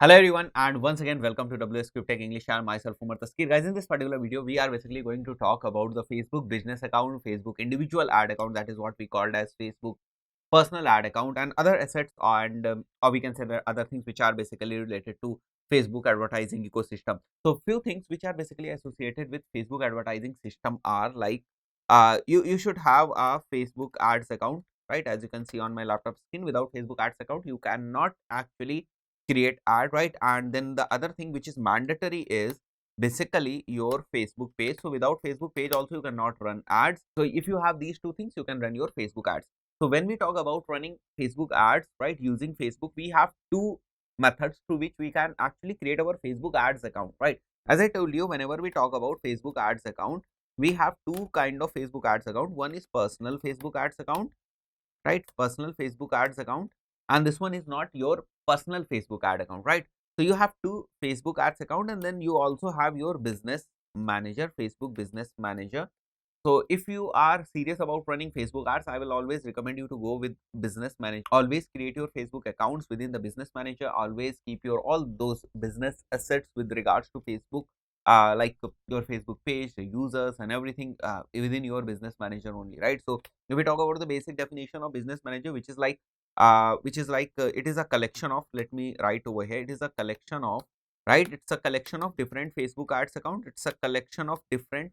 Hello everyone and once again welcome to WS Script Tech English and myself Umar Taskir. Guys, in this particular video we are basically going to talk about the Facebook business account, Facebook individual ad account, that is what we called as Facebook personal ad account, and other assets, and or we can say there are other things which are basically related to Facebook advertising ecosystem. So few things which are basically associated with Facebook advertising system are like you should have a Facebook ads account, right? As you can see on my laptop screen, without Facebook ads account you cannot actually create ad, right? And then the other thing which is mandatory is basically your Facebook page. So without Facebook page also you cannot run ads. So if you have these two things you can run your Facebook ads. So when we talk about running Facebook ads, right, using Facebook, we have two methods through which we can actually create our Facebook ads account, right? As I told you, whenever we talk about Facebook ads account, we have two kind of Facebook ads account. One is personal Facebook ads account, right? Personal Facebook ads account, and this one is not your personal Facebook ad account, right? So you have two Facebook ads account, and then you also have your business manager, Facebook business manager. So if you are serious about running Facebook ads, I will always recommend you to go with business manager. Always create your Facebook accounts within the business manager. Always keep your all those business assets with regards to Facebook, like your Facebook page, the users and everything within your business manager only, right? So if we talk about the basic definition of business manager, which is like it is a collection of, let me write over here, it is a collection of, right, it's a collection of different Facebook ads account. It's a collection of different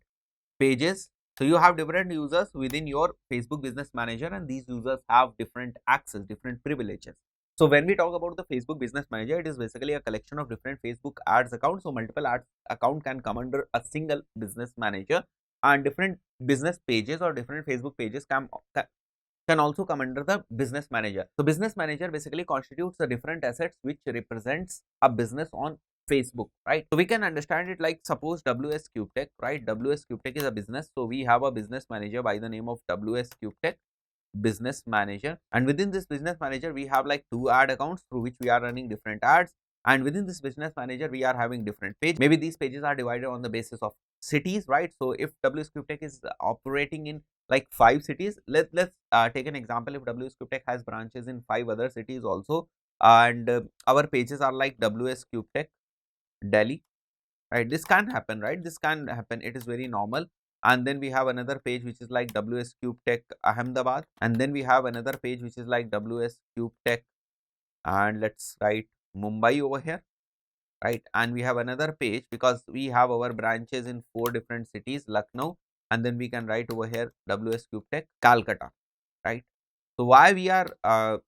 pages. So you have different users within your Facebook business manager, and these users have different access, different privileges. So when we talk about the Facebook business manager, it is basically a collection of different Facebook ads accounts. So multiple ads account can come under a single business manager, and different business pages or different Facebook pages can also come under the business manager. So business manager basically constitutes the different assets which represents a business on Facebook, right? So we can understand it like, suppose WS Cube Tech, right? WS Cube Tech is a business. So we have a business manager by the name of WS Cube Tech business manager, and within this business manager we have like two ad accounts through which we are running different ads. And within this business manager we are having different pages. Maybe these pages are divided on the basis of cities, right? So if WS Cube Tech is operating in like 5 cities, let's take an example. If WS Cube Tech has branches in 5 other cities also, and our pages are like WS Cube Tech Delhi, right? This can happen, right? This can happen, it is very normal. And then we have another page which is like WS Cube Tech Ahmedabad, and then we have another page which is like WS Cube Tech, and let's write Mumbai over here, right? And we have another page because we have our branches in 4 different cities, Lucknow, and then we can write over here WS Cube Tech Calcutta, right? So why we are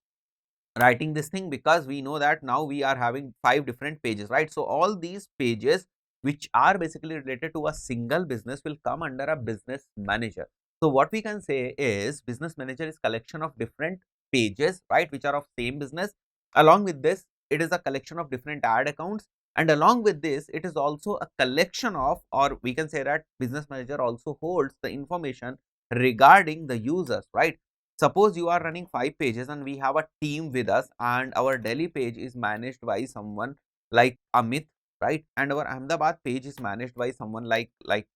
writing this thing? Because we know that now we are having 5 different pages, right? So all these pages which are basically related to a single business will come under a business manager. So what we can say is business manager is collection of different pages, right, which are of same business. Along with this, it is a collection of different ad accounts, and along with this it is also a collection of, or we can say that business manager also holds the information regarding the users, right? Suppose you are running 5 pages and we have a team with us, and our Delhi page is managed by someone like Amit, right? And our Ahmedabad page is managed by someone like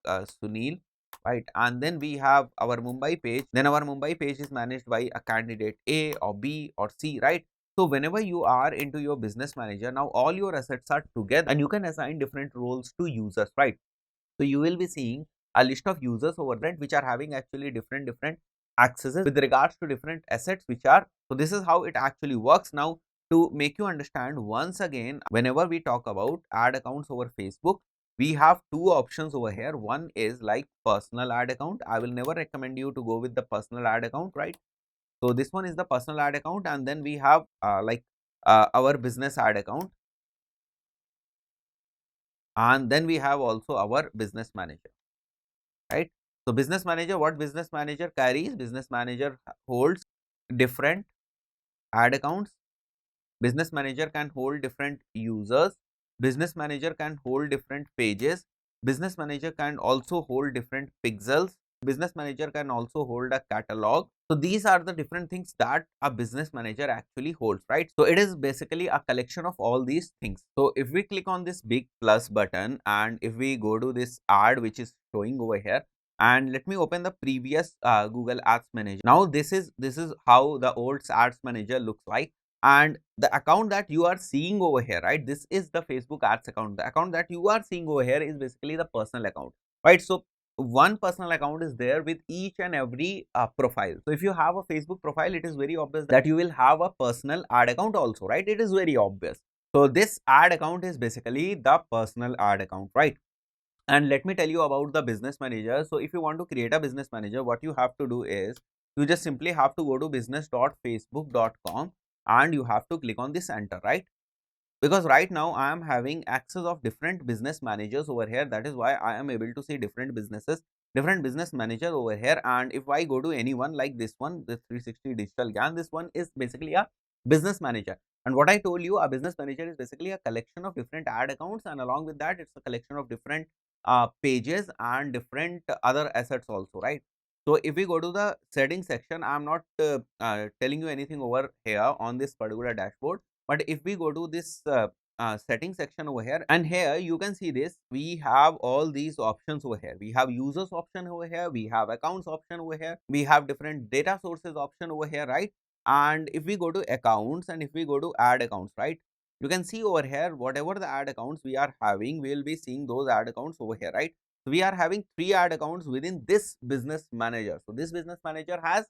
Sunil, right? And then we have our Mumbai page. Then our Mumbai page is managed by a candidate A or B or C, right? So whenever you are into your business manager, now all your assets are together, and you can assign different roles to users, right? So you will be seeing a list of users over there which are having actually different accesses with regards to different assets which are. So this is how it actually works. Now to make you understand once again, whenever we talk about ad accounts over Facebook, we have two options over here. One is like personal ad account. I will never recommend you to go with the personal ad account, right? So this one is the personal ad account, and then we have our business ad account, and then we have also our business manager, right? So business manager, what business manager carries? Business manager holds different ad accounts. Business manager can hold different users. Business manager can hold different pages. Business manager can also hold different pixels. Business manager can also hold a catalog. So these are the different things that a business manager actually holds, right? So it is basically a collection of all these things. So if we click on this big plus button, and if we go to this ad which is showing over here, and let me open the previous Google Ads Manager. Now this is how the old Ads Manager looks like. And the account that you are seeing over here, right, this is the Facebook ads account. The account that you are seeing over here is basically the personal account, right? So one personal account is there with each and every profile. So if you have a Facebook profile, it is very obvious that you will have a personal ad account also, right? It is very obvious. So this ad account is basically the personal ad account, right? And let me tell you about the business manager. So if you want to create a business manager, what you have to do is you just simply have to go to business.facebook.com and you have to click on this enter, right? Because right now I am having access of different business managers over here. That is why I am able to see different businesses, different business managers over here. And if I go to anyone like this one, the 360 Digital Gyan, this one is basically a business manager. And what I told you, a business manager is basically a collection of different ad accounts, and along with that, it's a collection of different pages and different other assets also, right? So if we go to the settings section, I'm not telling you anything over here on this particular dashboard. But if we go to this setting section over here, and here you can see this, we have all these options over here. We have users option over here, we have accounts option over here, we have different data sources option over here, right? And if we go to accounts and if we go to add accounts, right, you can see over here whatever the ad accounts we are having, we will be seeing those ad accounts over here, right? So we are having 3 ad accounts within this business manager. So this business manager has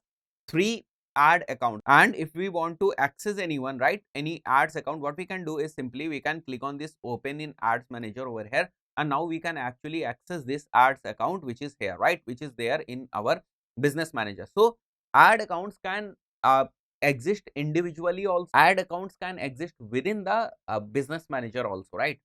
3 ad account, and if we want to access anyone, right, any ads account, what we can do is simply we can click on this open in ads manager over here, and now we can actually access this ads account which is here, right, which is there in our business manager. So ad accounts can exist individually also, ad accounts can exist within the business manager also, right?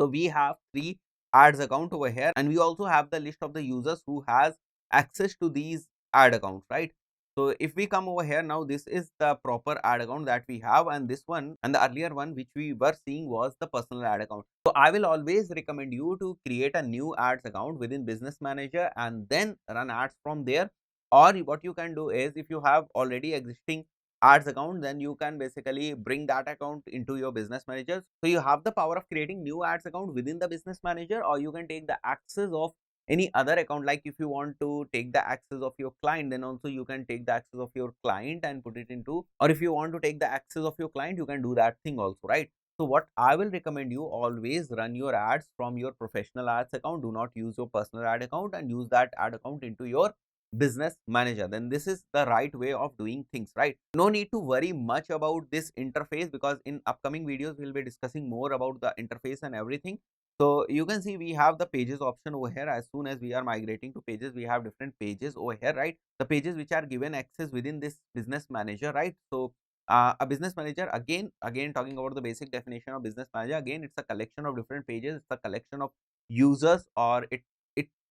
So we have 3 ads account over here, and we also have the list of the users who has access to these ad accounts, right? So if we come over here now, this is the proper ad account that we have, and this one and the earlier one which we were seeing was the personal ad account. So I will always recommend you to create a new ads account within business manager and then run ads from there. Or what you can do is, if you have already existing ads account, then you can basically bring that account into your business manager. So you have the power of creating new ads account within the business manager, or you can take the access of any other account. Like if you want to take the access of your client, then also you can take the access of your client and put it into, or if you want to take the access of your client, you can do that thing also, right? So what I will recommend you, always run your ads from your professional ads account. Do not use your personal ad account and use that ad account into your business manager. Then this is the right way of doing things, right? No need to worry much about this interface, because in upcoming videos we'll be discussing more about the interface and everything. So you can see we have the pages option over here. As soon as we are migrating to pages, we have different pages over here, right? The pages which are given access within this business manager, right? So a business manager, again talking about the basic definition of business manager, again it's a collection of different pages, it's a collection of users, or it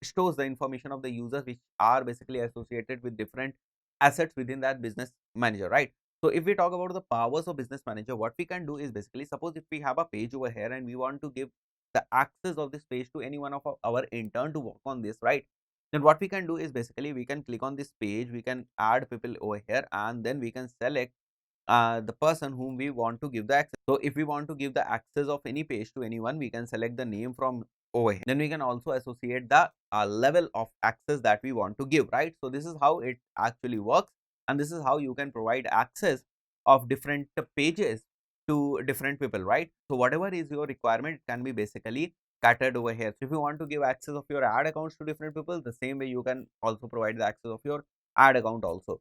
stores the information of the users which are basically associated with different assets within that business manager, right? So if we talk about the powers of business manager, what we can do is basically, suppose if we have a page over here and we want to give the access of this page to any one of our intern to work on this, right? Then what we can do is basically we can click on this page, we can add people over here, and then we can select the person whom we want to give the access. So if we want to give the access of any page to anyone, we can select the name from over here. Then we can also associate the level of access that we want to give, right? So this is how it actually works, and this is how you can provide access of different pages to different people, right? So whatever is your requirement, it can be basically catered over here. So if you want to give access of your ad accounts to different people, the same way you can also provide the access of your ad account also.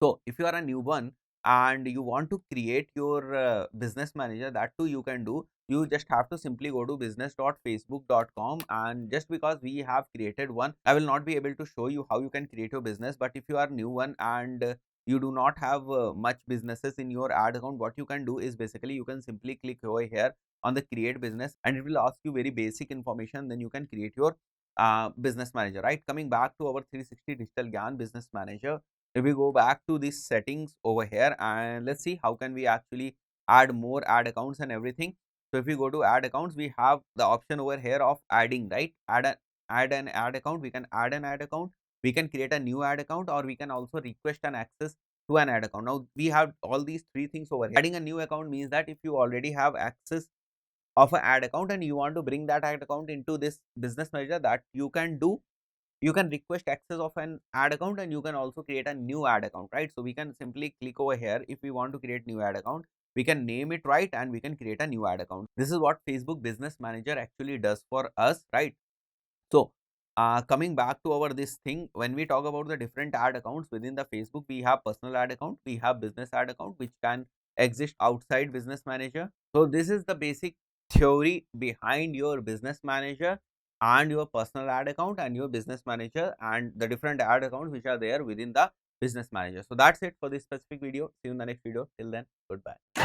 So if you are a newborn and you want to create your business manager, that too you can do. You just have to simply go to business.facebook.com, and just because we have created one, I will not be able to show you how you can create your business. But if you are new one and you do not have much businesses in your ad account, what you can do is basically you can simply click over here on the create business, and it will ask you very basic information. Then you can create your business manager, right? Coming back to our 360 Digital Gyan business manager, if we go back to these settings over here, and let's see how can we actually add more ad accounts and everything. So if we go to ad accounts, we have the option over here of adding, right? Add an ad account. We can add an ad account, we can create a new ad account, or we can also request an access to an ad account. Now we have all these 3 things over here. Adding a new account means that if you already have access of an ad account and you want to bring that ad account into this business manager, that you can do. You can request access of an ad account, and you can also create a new ad account, right? So we can simply click over here. If we want to create new ad account, we can name it right, and we can create a new ad account. This is what Facebook Business Manager actually does for us, right? So coming back to our this thing, when we talk about the different ad accounts within the Facebook, we have personal ad account, we have business ad account, which can exist outside Business Manager. So this is the basic theory behind your Business Manager and your personal ad account and your Business Manager and the different ad accounts which are there within the Business Manager. So that's it for this specific video. See you in the next video. Till then, goodbye.